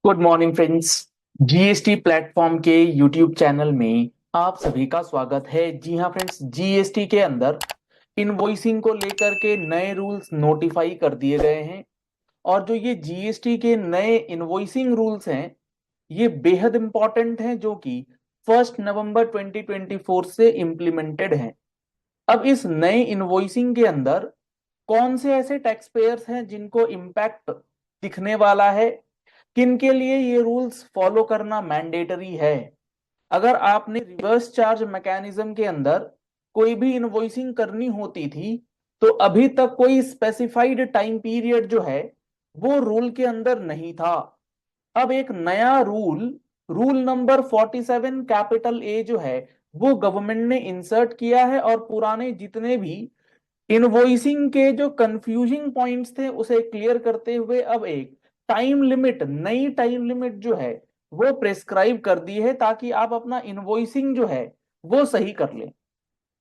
Good morning friends. GST platform के YouTube channel में आप सभी का स्वागत है। जी हाँ फ्रेंड्स, जीएसटी के अंदर इनवॉइसिंग को लेकर के नए रूल्स नोटिफाई कर दिए गए हैं। और जो ये जीएसटी के नए इनवॉइसिंग रूल्स हैं, ये बेहद इंपॉर्टेंट हैं, जो कि 1 नवंबर 2024 से इम्प्लीमेंटेड हैं। अब इस नए इनवॉइसिंग के अंदर कौन से ऐसे टैक्स पेयर्स हैं जिनको इम्पैक्ट दिखने वाला है, किन के लिए ये रूल्स फॉलो करना मैंडेटरी है। अगर आपने रिवर्स चार्ज मैकेनिज्म के अंदर कोई भी इनवॉइसिंग करनी होती थी, तो अभी तक कोई स्पेसिफाइड टाइम पीरियड जो है वो रूल के अंदर नहीं था। अब एक नया rule, rule number 47 capital A जो है, वो गवर्नमेंट ने इंसर्ट किया है और पुराने जितने भी इनवॉइसिंग के जो कंफ्यूजिंग पॉइंट्स थे उसे क्लियर करते हुए अब एक टाइम लिमिट, नई टाइम लिमिट जो है वो प्रेस्क्राइब कर दी है, ताकि आप अपना इनवॉइसिंग जो है वो सही कर लें।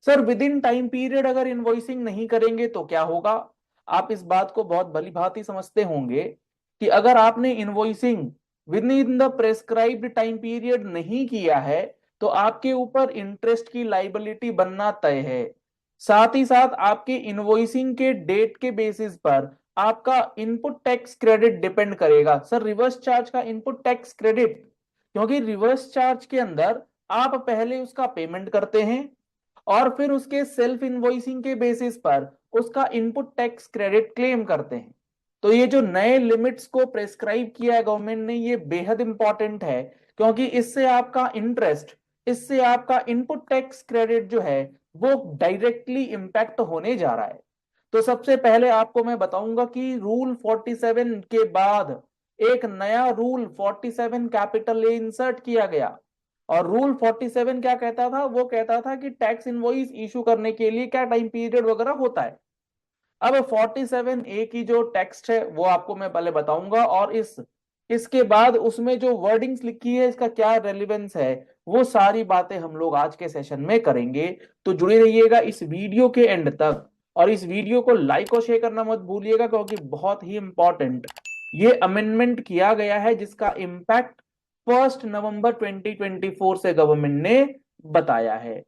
Sir, with in time period अगर इनवॉइसिंग नहीं करेंगे तो क्या होगा? आप इस बात को बहुत भली भांति समझते होंगे कि अगर आपने invoicing with in the prescribed time period नहीं किया है, तो आपके ऊपर इंटरेस्ट की लाइबिलिटी बनना तय है। साथ ही साथ आपके इनवॉइसिंग के डेट के बेसिस पर आपका इनपुट टैक्स क्रेडिट डिपेंड करेगा। सर, रिवर्स चार्ज का इनपुट टैक्स क्रेडिट, क्योंकि रिवर्स चार्ज के अंदर आप पहले उसका पेमेंट करते हैं और फिर उसके सेल्फ इनवॉइसिंग के बेसिस पर उसका इनपुट टैक्स क्रेडिट क्लेम करते हैं। तो ये जो नए लिमिट्स को प्रेस्क्राइब किया है गवर्नमेंट ने, ये बेहद इंपॉर्टेंट है, क्योंकि इससे आपका इंटरेस्ट, इससे आपका इनपुट टैक्स क्रेडिट जो है वो डायरेक्टली इंपैक्ट होने जा रहा है। तो सबसे पहले आपको मैं बताऊंगा कि रूल 47 के बाद एक नया रूल 47 कैपिटल ए इंसर्ट किया गया। और रूल 47 क्या कहता था? वो कहता था कि टैक्स इनवॉइस इशू करने के लिए क्या टाइम पीरियड वगैरह होता है। अब 47 ए की जो टेक्स्ट है वो आपको मैं पहले बताऊंगा, और इसके बाद उसमें जो वर्डिंग्स लिखी है इसका क्या रेलिवेंस है, वो सारी बातें हम लोग आज के सेशन में करेंगे। तो जुड़े रहिएगा इस वीडियो के एंड तक, और इस वीडियो को लाइक और शेयर करना मत भूलिएगा, क्योंकि बहुत ही इंपॉर्टेंट ये अमेंडमेंट किया गया है जिसका इम्पैक्ट 1 नवंबर 2024 से गवर्नमेंट ने बताया है।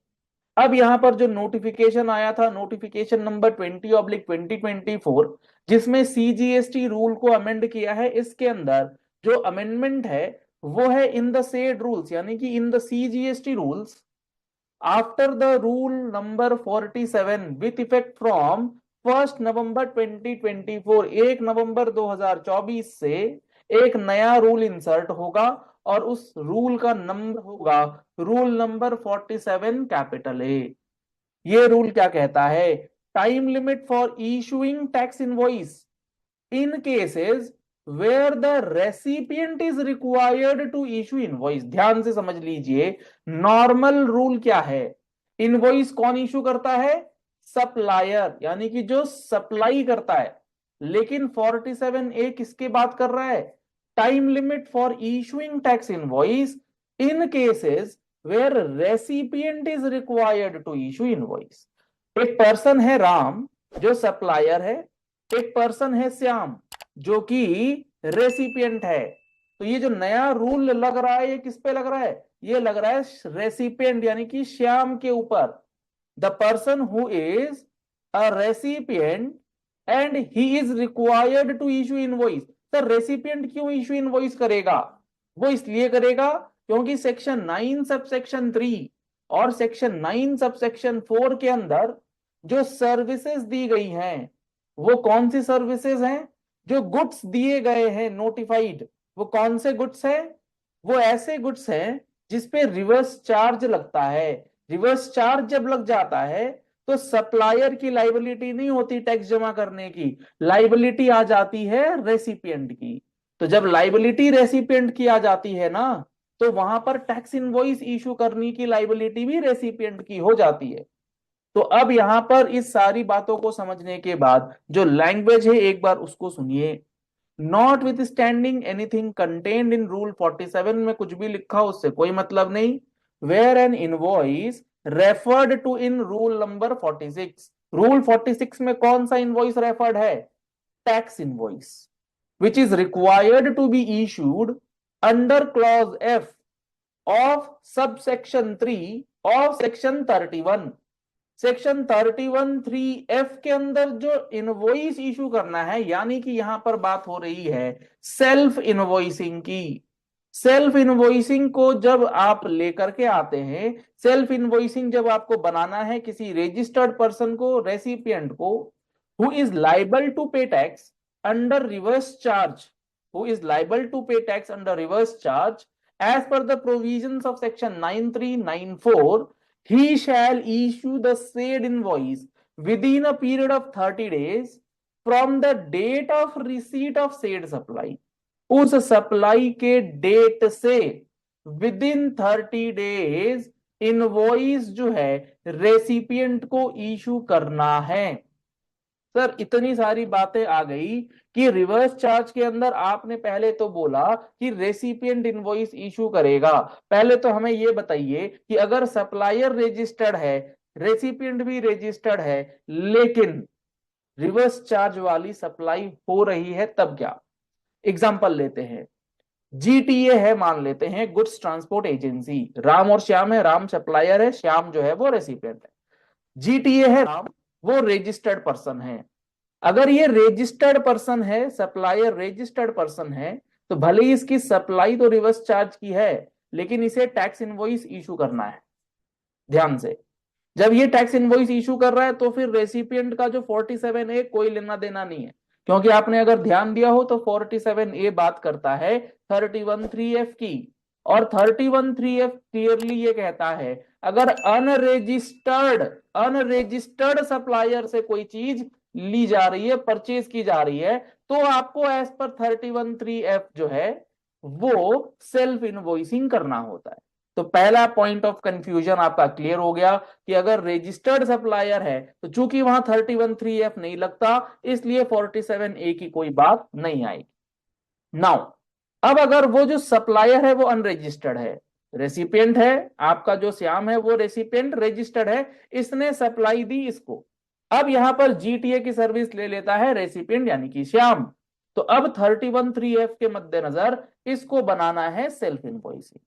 अब यहां पर जो नोटिफिकेशन आया था, नोटिफिकेशन नंबर 20/2024, जिसमें सीजीएसटी रूल को अमेंड किया है, इसके अंदर जो अमेंडमेंट है वो है इन द सेड रूल्स, यानी कि in the CGST rules after the rule number 47 with effect from 1 नवंबर 2024, 1 नवंबर 2024 से एक नया रूल इंसर्ट होगा, और उस रूल का नंबर होगा रूल नंबर 47 कैपिटल ए। ये रूल क्या कहता है? Time limit for issuing tax invoice in cases where the recipient is required to issue invoice. ध्यान से समझ लीजिए, नॉर्मल रूल क्या है? इनवॉइस कौन इशू करता है? सप्लायर, यानी कि जो सप्लाई करता है। लेकिन 47 ए किसके बात कर रहा है? Time limit for issuing tax invoice in cases where recipient is required to issue invoice. एक पर्सन है राम जो सप्लायर है, एक पर्सन है श्याम जो कि रेसिपिएंट है। तो ये जो नया रूल लग रहा है ये किस पे लग रहा है? ये लग रहा है रेसिपिएंट, यानी कि श्याम के ऊपर। The person who is a recipient and he is required to issue invoice. Sir, recipient क्यों इशू इनवॉइस करेगा? वो इसलिए करेगा क्योंकि सेक्शन 9 सब सेक्शन 3 और सेक्शन 9 सब सेक्शन 4 के अंदर जो सर्विसेज दी गई हैं, वो कौन सी सर्विसेज हैं? जो गुड्स दिए गए हैं नोटिफाइड, वो कौन से गुड्स हैं? वो ऐसे गुड्स हैं जिसपे रिवर्स चार्ज लगता है। रिवर्स चार्ज जब लग जाता है तो सप्लायर की लाइबिलिटी नहीं होती टैक्स जमा करने की, लाइबिलिटी आ जाती है रेसिपिएंट की। तो जब लाइबिलिटी रेसिपिएंट की आ जाती है ना, तो वहां पर टैक्स इनवॉइस इशू करने की लाइबिलिटी भी रेसिपिएंट की हो जाती है। तो अब यहां पर इस सारी बातों को समझने के बाद जो लैंग्वेज है एक बार उसको सुनिए। Notwithstanding anything contained in rule 47 में कुछ भी लिखा उससे कोई मतलब नहीं। Where an invoice referred to in rule number 46, rule 46 में कौन सा इनवॉइस रेफर्ड है? Tax invoice which is required to be issued under clause F of sub section 3 of section 31। Section 31(3)(f) के अंदर जो इनवॉइस इशू करना है, यानी कि यहां पर बात हो रही है सेल्फ इनवॉइसिंग की। सेल्फ इनवॉइसिंग को जब आप लेकर के आते हैं, सेल्फ इनवॉइसिंग जब आपको बनाना है किसी रजिस्टर्ड पर्सन को, रेसिपिएंट को, who is liable to pay tax under reverse charge, who is liable to pay tax under reverse charge as per the provisions of section 9394, he shall issue the said invoice within a period of 30 days from the date of receipt of said supply। उस supply के date से within 30 days invoice जो है recipient को issue करना है। Sir इतनी सारी बातें आ गई कि रिवर्स चार्ज के अंदर आपने पहले तो बोला कि रेसिपिएंट इनवॉइस इशू करेगा। पहले तो हमें यह बताइए कि अगर सप्लायर रजिस्टर्ड है, रेसिपिएंट भी रजिस्टर्ड है, लेकिन रिवर्स चार्ज वाली सप्लाई हो रही है, तब क्या? एग्जांपल लेते हैं, जीटीए है, मान लेते हैं गुड्स ट्रांसपोर्ट एजेंसी, राम और श्याम है, राम सप्लायर है, श्याम जो है वो रेसिपिएंट है। जीटीए है राम, वो रजिस्टर्ड पर्सन है। अगर ये रजिस्टर्ड पर्सन है, सप्लायर रजिस्टर्ड पर्सन है, तो भले ही इसकी सप्लाई तो रिवर्स चार्ज की है, लेकिन इसे टैक्स इनवॉइस इशू करना है। ध्यान से, जब ये टैक्स इनवॉइस इशू कर रहा है तो फिर रेसिपिएंट का जो 47A कोई लेना देना नहीं है, क्योंकि आपने अगर ध्यान दिया हो तो 47A बात करता है 31(3)(f) की, और 31(3)(f) क्लियरली ये कहता है अगर अनरजिस्टर्ड सप्लायर से कोई चीज ली जा रही है, परचेज की जा रही है, तो आपको एज पर 31(3)(f जो है वो सेल्फ इनवॉइसिंग करना होता है। तो पहला पॉइंट ऑफ कंफ्यूजन आपका क्लियर हो गया कि अगर रजिस्टर्ड सप्लायर है तो चूंकि वहां 31(3)(f नहीं लगता, इसलिए 47A की कोई बात नहीं आएगी। नाउ अब अगर वो जो सप्लायर है वो अनरजिस्टर्ड है, रेसिपिएंट है आपका जो श्याम है वो रेसिपिएंट रजिस्टर्ड है, इसने सप्लाई दी इसको, अब यहां पर जीटीए की सर्विस ले लेता है रेसिपिएंट यानी कि श्याम, तो अब 31(3)(f के मद्देनजर इसको बनाना है सेल्फ इनवॉइसिंग।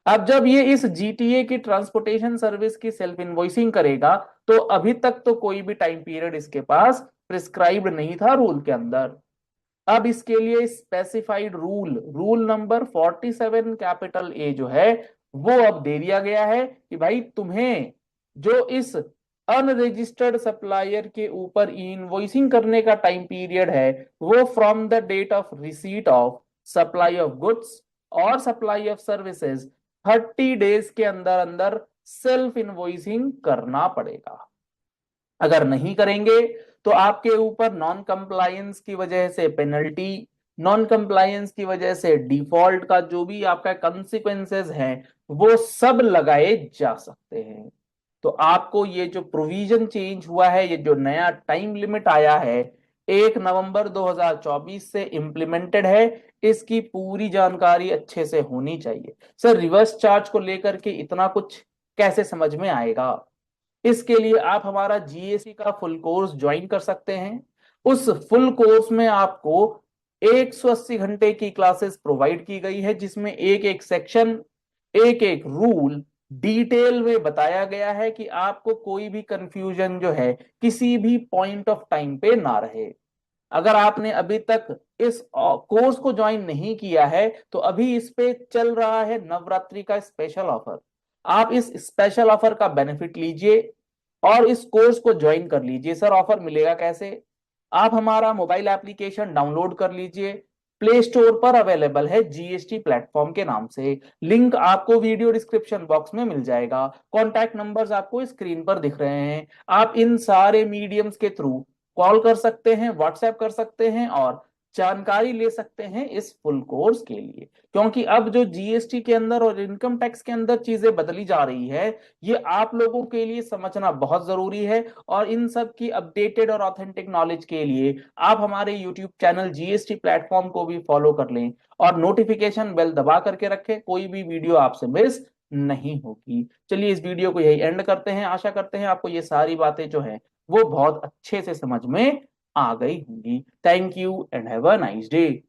अब जब ये इस जीटीए की ट्रांसपोर्टेशन सर्विस की सेल्फ इनवॉइसिंग करेगा, तो अभी तक तो कोई भी टाइम पीरियड इसके पास प्रिस्क्राइब्ड नहीं था रूल के अंदर। अब इसके लिए स्पेसिफाइड रूल नंबर 47A जो है वो अब दे दिया गया है कि भाई तुम्हें जो इस अनरजिस्टर्ड सप्लायर के ऊपर इनवॉइसिंग करने का टाइम पीरियड है वो from the date of receipt of supply of goods और सप्लाई ऑफ सर्विसेज 30 डेज के अंदर अंदर सेल्फ इनवॉइसिंग करना पड़ेगा। अगर नहीं करेंगे तो आपके ऊपर नॉन कंप्लायंस की वजह से पेनल्टी, नॉन कंप्लायंस की वजह से डिफॉल्ट का जो भी आपका कॉन्सिक्वेंसेस है वो सब लगाए जा सकते हैं। तो आपको ये जो प्रोविजन चेंज हुआ है, ये जो नया टाइम लिमिट आया है 1 नवंबर 2024 से इंप्लीमेंटेड है, इसकी पूरी जानकारी अच्छे से होनी चाहिए। सर रिवर्स चार्ज को लेकर के इतना कुछ कैसे समझ में आएगा? इसके लिए आप हमारा जीएसटी का फुल कोर्स ज्वाइन कर सकते हैं। उस फुल कोर्स में आपको 180 घंटे की क्लासेस प्रोवाइड की गई है, जिसमें एक एक सेक्शन, एक एक रूल डिटेल में बताया गया है कि आपको कोई भी कंफ्यूजन जो है किसी भी पॉइंट ऑफ टाइम पे ना रहे। अगर आपने अभी तक इस कोर्स को ज्वाइन नहीं किया है तो अभी इस पे चल रहा है नवरात्रि का स्पेशल ऑफर। आप इस स्पेशल ऑफर का बेनिफिट लीजिए और इस कोर्स को ज्वाइन कर लीजिए। सर ऑफर मिलेगा कैसे? आप हमारा मोबाइल एप्लीकेशन डाउनलोड कर लीजिए, प्ले स्टोर पर अवेलेबल है जीएसटी प्लेटफॉर्म के नाम से, लिंक आपको वीडियो डिस्क्रिप्शन बॉक्स में मिल जाएगा, कॉन्टैक्ट नंबर्स आपको स्क्रीन पर दिख रहे हैं। आप इन सारे मीडियम्स के थ्रू कॉल कर सकते हैं, व्हाट्सएप कर सकते हैं और जानकारी ले सकते हैं इस फुल कोर्स के लिए। क्योंकि अब जो जीएसटी के अंदर और इनकम टैक्स के अंदर चीजें बदली जा रही है, ये आप लोगों के लिए समझना बहुत जरूरी है, और इन सब की अपडेटेड और ऑथेंटिक नॉलेज के लिए आप हमारे यूट्यूब चैनल जीएसटी प्लेटफॉर्म को भी फॉलो कर लें और नोटिफिकेशन बेल दबा करके रखें, कोई भी वीडियो आपसे मिस नहीं होगी। चलिए इस वीडियो को यही एंड करते हैं। आशा करते हैं आपको ये सारी बातें जो है वो बहुत अच्छे से समझ में आ गई होंगी। Thank you and have a nice day.